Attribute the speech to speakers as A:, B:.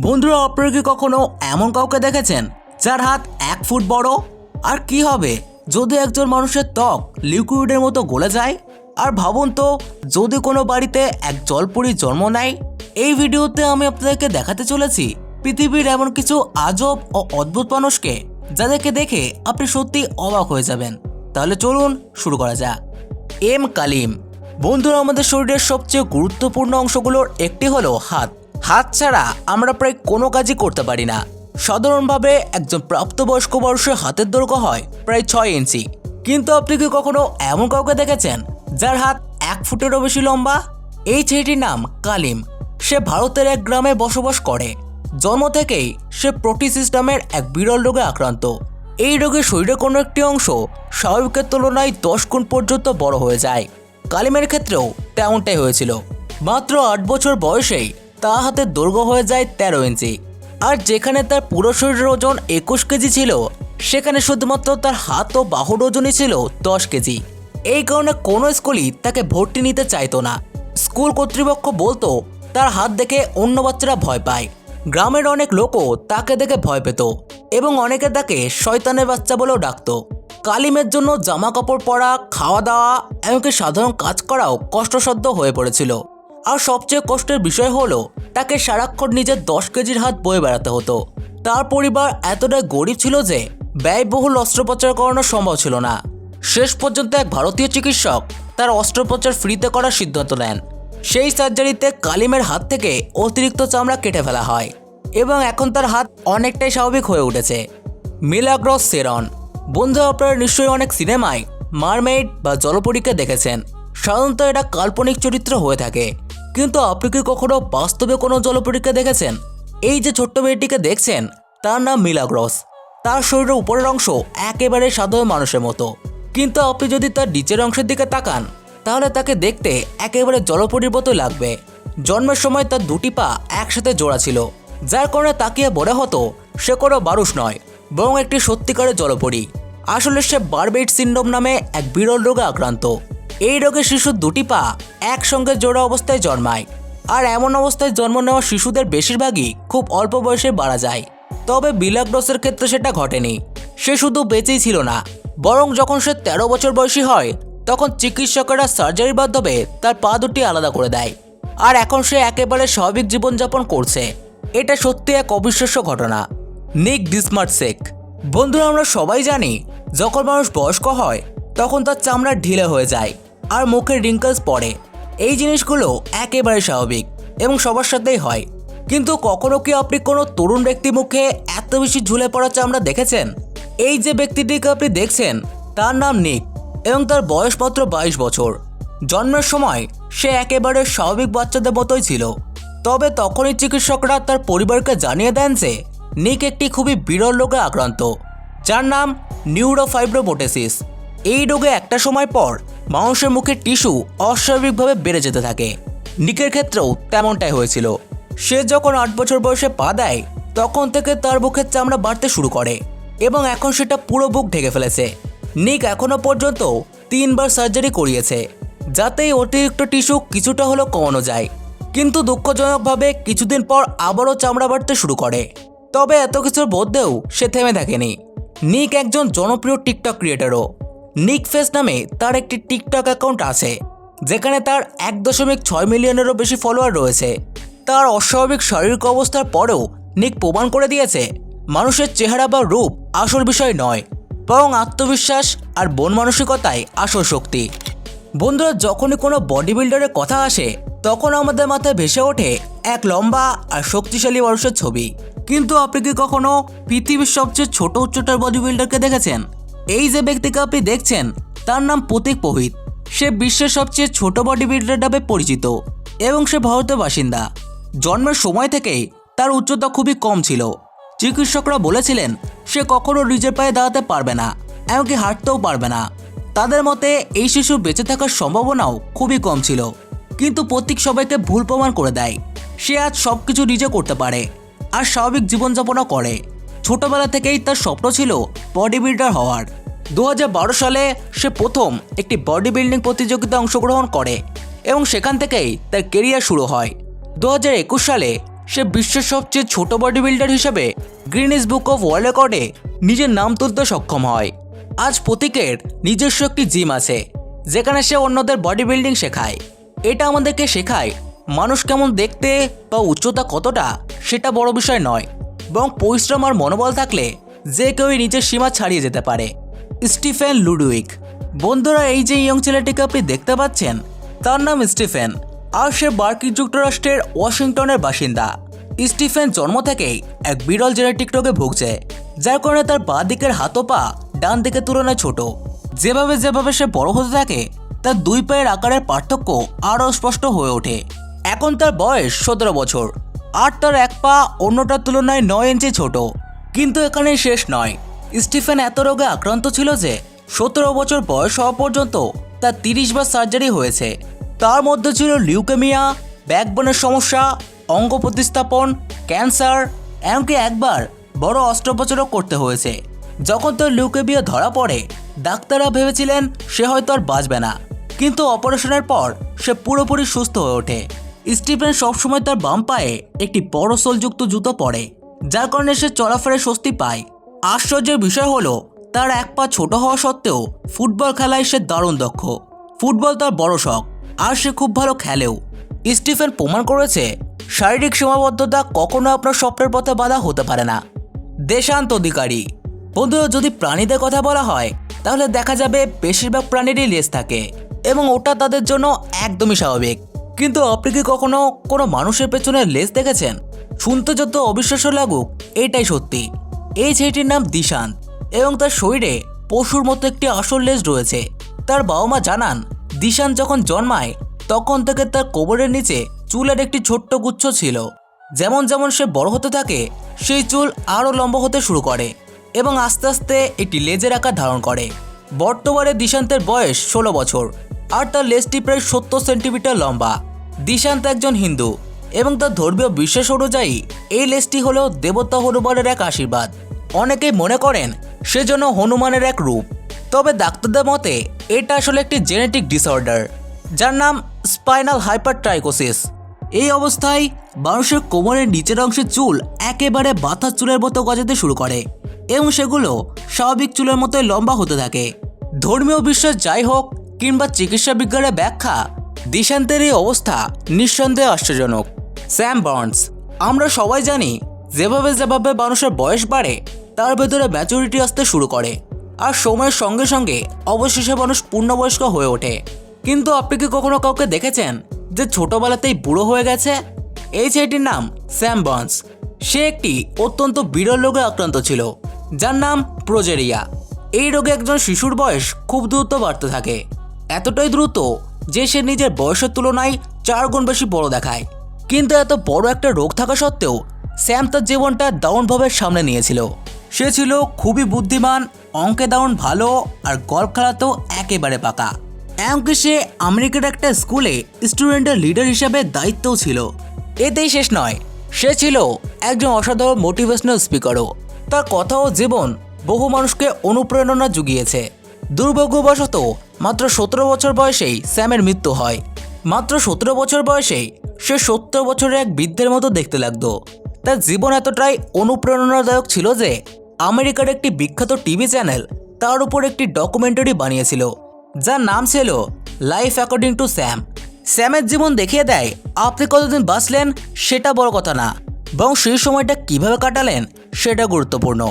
A: বন্ধুরা, আপনারা কি কখনো এমন কাউকে দেখেছেন যার হাত 1 ফুট বড়? আর কি হবে যদি একজন মানুষের ত্বক লিকুইডের মতো গলে যায়? আর ভাবুন তো, যদি কোনো বাড়িতে এক জলপরি জন্ম নেয়। এই ভিডিওতে আমি আপনাদেরকে দেখাতে চলেছি পৃথিবীর এমন কিছু আজব ও অদ্ভুত মানুষকে, যাদেরকে দেখে আপনি সত্যি অবাক হয়ে যাবেন। তাহলে চলুন শুরু করা যাক। এম কালিম। বন্ধুরা, আমাদের শরীরের সবচেয়ে গুরুত্বপূর্ণ অংশগুলোর একটি হলো হাত। হাত ছাড়া আমরা প্রায় কোনো কাজই করতে পারি না। সাধারণভাবে একজন প্রাপ্তবয়স্ক মানুষের হাতের দৈর্ঘ্য হয় প্রায় 6 ইঞ্চি। কিন্তু আপনি কি কখনো এমন কাউকে দেখেছেন যার হাত 1 ফুটেরও বেশি লম্বা? এই ছেলেটির নাম কালিম। সে ভারতের এক গ্রামে বসবাস করে। জন্ম থেকেই সে প্রোটি সিস্টেমের এক বিরল রোগে আক্রান্ত। এই রোগে শরীরের কোনো একটি অংশ স্বাভাবিকের তুলনায় 10 গুণ পর্যন্ত বড় হয়ে যায়। কালিমের ক্ষেত্রেও তেমনটাই হয়েছিল। মাত্র 8 বছর বয়সেই তার হাতের দৈর্ঘ্য হয়ে যায় 13 ইঞ্চি। আর যেখানে তার পুরো শরীরের ওজন 21 কেজি ছিল, সেখানে শুধুমাত্র তার হাত ও বাহুর ওজনই ছিল 10 কেজি। এই কারণে কোনো স্কুলই তাকে ভর্তি নিতে চাইতো না। স্কুল কর্তৃপক্ষ বলতো তার হাত দেখে অন্য বাচ্চারা ভয় পায়। গ্রামের অনেক লোকও তাকে দেখে ভয় পেত এবং অনেকে তাকে শয়তানের বাচ্চা বলেও ডাকতো। কালিমের জন্য জামা কাপড় পরা, খাওয়া দাওয়া, এমনকি সাধারণ কাজ করাও কষ্টসাধ্য হয়ে পড়েছিল। আর সবচেয়ে কষ্টের বিষয় হলো তাকে সারাক্ষণ নিজের 10 কেজির হাত বয়ে বেড়াতে হতো। তার পরিবার এতটাই গরিব ছিল যে ব্যয়বহুল অস্ত্রোপচার করানো সম্ভব ছিল না। শেষ পর্যন্ত এক ভারতীয় চিকিৎসক তার অস্ত্রোপচার ফ্রিতে করার সিদ্ধান্ত নেন। সেই সার্জারিতে কালিমের হাত থেকে অতিরিক্ত চামড়া কেটে ফেলা হয় এবং এখন তার হাত অনেকটাই স্বাভাবিক হয়ে উঠেছে। মিলাগ্রস সেরন। বন্ধু, আপনারা নিশ্চয়ই অনেক সিনেমায় মারমেইড বা জলপরীকে দেখেছেন। সাধারণত এটা কাল্পনিক চরিত্র হয়ে থাকে, কিন্তু আপনি কি কখনো বাস্তবে কোনো জলপরীকে দেখেছেন? এই যে ছোট্ট মেয়েটিকে দেখছেন, তার নাম মিলাগ্রস। তার শরীরের উপরের অংশ একেবারে সাধারণ মানুষের মতো, কিন্তু আপনি যদি তার নিচের অংশের দিকে তাকান, তাহলে তাকে দেখতে একেবারে জলপরীর মতো লাগবে। জন্মের সময় তার 2টি পা একসাথে জোড়া ছিল, যার কারণে তাকিয়ে মনে হতো সে কোনো মানুষ নয়, বরং একটি সত্যিকারের জলপরী। আসলে সে বারবেট সিন্ড্রোম নামে এক বিরল রোগে আক্রান্ত। এই রোগে শিশুর 2টি পা একসঙ্গে জোড়া অবস্থায় জন্মায়। আর এমন অবস্থায় জন্ম নেওয়া শিশুদের বেশিরভাগই খুব অল্প বয়সে মারা যায়। তবে মিলাগ্রসের ক্ষেত্রে সেটা ঘটেনি। সে শুধু বেঁচেই ছিল না, বরং যখন সে 13 বছর বয়সী হয়, তখন চিকিৎসকেরা সার্জারির মাধ্যমে তার পা 2টি আলাদা করে দেয়। আর এখন সে একেবারে স্বাভাবিক জীবনযাপন করছে। এটা সত্যি এক অবিশ্বাস্য ঘটনা। নিক ডিসমার্টসেক। বন্ধুরা, আমরা সবাই জানি যখন মানুষ বয়স্ক হয় তখন তার চামড়া ঢিলে হয়ে যায় আর মুখে রিঙ্কলস পড়ে। এই জিনিসগুলো একেবারে স্বাভাবিক এবং সবার সাথেই হয়। কিন্তু কখনো কি আপনি কোনো তরুণ ব্যক্তি মুখে এত বেশি ঝুলে পড়া চামড়া দেখেছেন? এই যে ব্যক্তিটিকে আপনি দেখছেন, তার নাম নিক এবং তার বয়স মাত্র 22 বছর। জন্মের সময় সে একেবারে স্বাভাবিক বাচ্চাদের মতোই ছিল। তবে তখনই চিকিৎসকরা তার পরিবারকে জানিয়ে দেন যে নিক একটি খুবই বিরল রোগে আক্রান্ত, যার নাম নিউরোফাইব্রোমোটোসিস। এই রোগে একটা সময় পর মানুষের মুখের টিস্যু অস্বাভাবিকভাবে বেড়ে যেতে থাকে। নিকের ক্ষেত্রেও তেমনটাই হয়েছিল। সে যখন 8 বছর বয়সে পা দেয়, তখন থেকে তার বুকের চামড়া বাড়তে শুরু করে এবং এখন সেটা পুরো বুক ঢেকে ফেলেছে। নিক এখনো পর্যন্ত 3 বার সার্জারি করিয়েছে, যাতে এই অতিরিক্ত টিস্যু কিছুটা হলেও কমানো যায়। কিন্তু দুঃখজনকভাবে কিছুদিন পর আবারও চামড়া বাড়তে শুরু করে। তবে এত কিছুর মধ্যেও সে থেমে থাকেনি। নিক একজন জনপ্রিয় টিকটক ক্রিয়েটারও। নিক ফেস নামে তার একটি টিকটক অ্যাকাউন্ট আছে, যেখানে তার 1.6 মিলিয়নেরও বেশি ফলোয়ার রয়েছে। তার অস্বাভাবিক শারীরিক অবস্থার পরেও নিক প্রমাণ করে দিয়েছে মানুষের চেহারা বা রূপ আসল বিষয় নয়, বরং আত্মবিশ্বাস আর মন মানসিকতাই আসল শক্তি। বন্ধুরা, যখনই কোনো বডি বিল্ডারের কথা আসে, তখন আমাদের মাথায় ভেসে ওঠে এক লম্বা আর শক্তিশালী মানুষের ছবি। কিন্তু আপনি কি কখনো পৃথিবীর সবচেয়ে ছোট উচ্চতার বডি বিল্ডারকে দেখেছেন? এই যে ব্যক্তিকে আপনি দেখছেন, তার নাম প্রতীক পোহিত। সে বিশ্বের সবচেয়ে ছোট বডি বিল্ডার নামে পরিচিত এবং সে ভারতের বাসিন্দা। জন্মের সময় থেকেই তার উচ্চতা খুবই কম ছিল। চিকিৎসকরা বলেছিলেন সে কখনো নিজের পায়ে দাঁড়াতে পারবে না, এমনকি হাঁটতেও পারবে না। তাদের মতে এই শিশুর বেঁচে থাকার সম্ভাবনাও খুবই কম ছিল। কিন্তু প্রতীক সবাইকে ভুল প্রমাণ করে দেয়। সে আজ সবকিছু নিজে করতে পারে আর স্বাভাবিক জীবনযাপনও করে। ছোটবেলা থেকেই তার স্বপ্ন ছিল বডি বিল্ডার হওয়ার। 2012 সালে সে প্রথম একটি বডি বিল্ডিং প্রতিযোগিতায় অংশগ্রহণ করে এবং সেখান থেকেই তার কেরিয়ার শুরু হয়। 2021 সালে সে বিশ্বের সবচেয়ে ছোট বডি বিল্ডার হিসেবে গ্রিনিস বুক অফ ওয়ার্ল্ড রেকর্ডে নিজের নাম তুলতে সক্ষম হয়। আজ প্রতীকের নিজস্ব একটি জিম আছে যেখানে সে অন্যদের বডি বিল্ডিং শেখায়। এটা আমাদেরকে শেখায় মানুষ কেমন দেখতে বা উচ্চতা কতটা সেটা বড় বিষয় নয়, বরং পরিশ্রম আর মনোবল থাকলে যে কেউই নিজের সীমা ছাড়িয়ে যেতে পারে। Stephen Ludwig. বন্ধুরা, এই যে ইয়ং ছেলেটিকে আপনি দেখতে পাচ্ছেন তার নাম স্টিফেন, আর সে মার্কিন যুক্তরাষ্ট্রের ওয়াশিংটনের বাসিন্দা। স্টিফেন জন্ম থেকেই এক বিরল জেনেটিক রোগে ভুগছে, যার কারণে তার বাঁ দিকের হাত ও পা ডান দিকের তুলনায় ছোট। যেভাবে যেভাবে সে বড় হতে থাকে তার দুই পায়ের আকারের পার্থক্য আরও স্পষ্ট হয়ে ওঠে। এখন তার বয়স 17 বছর, আর তার এক পা অন্যটার তুলনায় 9 ইঞ্চি ছোট। কিন্তু এখানেই শেষ নয়। স্টিফেন এত রোগে আক্রান্ত ছিল যে 17 বছর বয়স হওয়া পর্যন্ত তার 30 বার সার্জারি হয়েছে। তার মধ্যে ছিল লিউকেমিয়া, ব্যাকবোনের সমস্যা, অঙ্গ প্রতিস্থাপন, ক্যান্সার, এমনকি একবার বড় অস্ত্রোপচারও করতে হয়েছে। যখন তার লিউকেমিয়া ধরা পড়ে ডাক্তাররা ভেবেছিলেন সে হয়তো আর বাঁচবে না, কিন্তু অপারেশনের পর সে পুরোপুরি সুস্থ হয়ে ওঠে। স্টিফেন সবসময় তার বাম পায়ে একটি বড় সোলযুক্ত জুতো পরে, যার কারণে সে চলাফেরায় স্বস্তি পায়। আশ্চর্যের বিষয় হলো তার এক পা ছোট হওয়া সত্ত্বেও ফুটবল খেলায় সে দারুণ দক্ষ। ফুটবল তার বড় শখ, আর সে খুব ভালো খেলেও। স্টিফেন প্রমাণ করেছে শারীরিক সীমাবদ্ধতা কখনো আপনার স্বপ্নের পথে বাধা হতে পারে না। দেশান্ত অধিকারী। বন্ধুরা, যদি প্রাণীদের কথা বলা হয় তাহলে দেখা যাবে বেশিরভাগ প্রাণীরই লেজ থাকে এবং ওটা তাদের জন্য একদমই স্বাভাবিক। কিন্তু আপনি কি কখনো কোনো মানুষের পেছনে লেজ দেখেছেন? শুনতে যত অবিশ্বাস্য লাগুক, এটাই সত্যি। এই ছেলেটির নাম দিশান্ত এবং তার শরীরে পশুর মতো একটি আসল লেজ রয়েছে। তার বাবা মা জানান দিশান্ত যখন জন্মায় তখন থেকে তার কোমরের নিচে চুলের একটি ছোট্ট গুচ্ছ ছিল। যেমন যেমন সে বড় হতে থাকে সেই চুল আরও লম্বা হতে শুরু করে এবং আস্তে আস্তে একটি লেজের আকার ধারণ করে। বর্তমানে দিশান্তের বয়স 16 বছর, আর তার লেজটি প্রায় 70 সেন্টিমিটার লম্বা। দিশান্ত একজন হিন্দু এবং তার ধর্মীয় বিশ্বাস অনুযায়ী এই লেজটি হলো দেবতা হনুমানের এক আশীর্বাদ। অনেকেই মনে করেন সেজন্য হনুমানের এক রূপ, তবে ডাক্তারদের মতে এটা আসলে একটি জেনেটিক ডিসঅর্ডার যার নাম স্পাইনাল হাইপারট্রাইকোসিস। এই অবস্থায় মানুষের কোমরের নিচের অংশের চুল একেবারে বাতার চুলের মতো গজাতে শুরু করে এবং সেগুলো স্বাভাবিক চুলের মতোই লম্বা হতে থাকে। ধর্মীয় বিশ্বাস যাই হোক কিংবা চিকিৎসা বিজ্ঞানের ব্যাখ্যা, দিশান্তের এই অবস্থা নিঃসন্দেহে আশ্চর্যজনক। Sam Barnes. আমরা সবাই জানি যেভাবে যেভাবে মানুষের বয়স বাড়ে তার ভেতরে ম্যাচুরিটি আসতে শুরু করে, আর সময়ের সঙ্গে সঙ্গে অবশেষে মানুষ পূর্ণবয়স্ক হয়ে ওঠে। কিন্তু আপনি কি কখনো কাউকে দেখেছেন যে ছোটবেলাতেই বুড়ো হয়ে গেছে? এই ছেলেটির নাম স্যাম বার্নস। সে একটি অত্যন্ত বিরল রোগে আক্রান্ত ছিল যার নাম প্রোজেরিয়া। এই রোগে একজন শিশুর বয়স খুব দ্রুত বাড়তে থাকে, এতটাই দ্রুত যে সে নিজের বয়সের তুলনায় 4 গুণ বেশি বড় দেখায়। কিন্তু এত বড় একটা রোগ থাকা সত্ত্বেও স্যাম তার জীবনটা দারুণভাবে সামনে নিয়েছিল। সে ছিল খুবই বুদ্ধিমান, অঙ্কে দারুণ ভালো, আর গল্ফ খেলাতেও একেবারে পাকা। এমনকি সে আমেরিকার একটা স্কুলে স্টুডেন্টের লিডার হিসেবে দায়িত্বও ছিল। এতেই শেষ নয়, সে ছিল একজন অসাধারণ মোটিভেশনাল স্পিকারও। তার কথা ও জীবন বহু মানুষকে অনুপ্রেরণা জুগিয়েছে। দুর্ভাগ্যবশত মাত্র 17 বছর বয়সেই স্যামের মৃত্যু হয়। মাত্র 17 বছর বয়সেই সে 70 বছরের এক বৃদ্ধের মতো দেখতে লাগতো। তার জীবন এতটাই অনুপ্রেরণাদায়ক ছিল যে আমেরিকার একটি বিখ্যাত টিভি চ্যানেল তার উপর একটি ডকুমেন্টারি বানিয়েছিল যার নাম ছিল লাইফ অ্যাকর্ডিং টু স্যাম। স্যামের জীবন দেখিয়ে দেয় আপনি কতদিন বাঁচলেন সেটা বড় কথা না, বরং সেই সময়টা কিভাবে কাটালেন সেটা গুরুত্বপূর্ণ।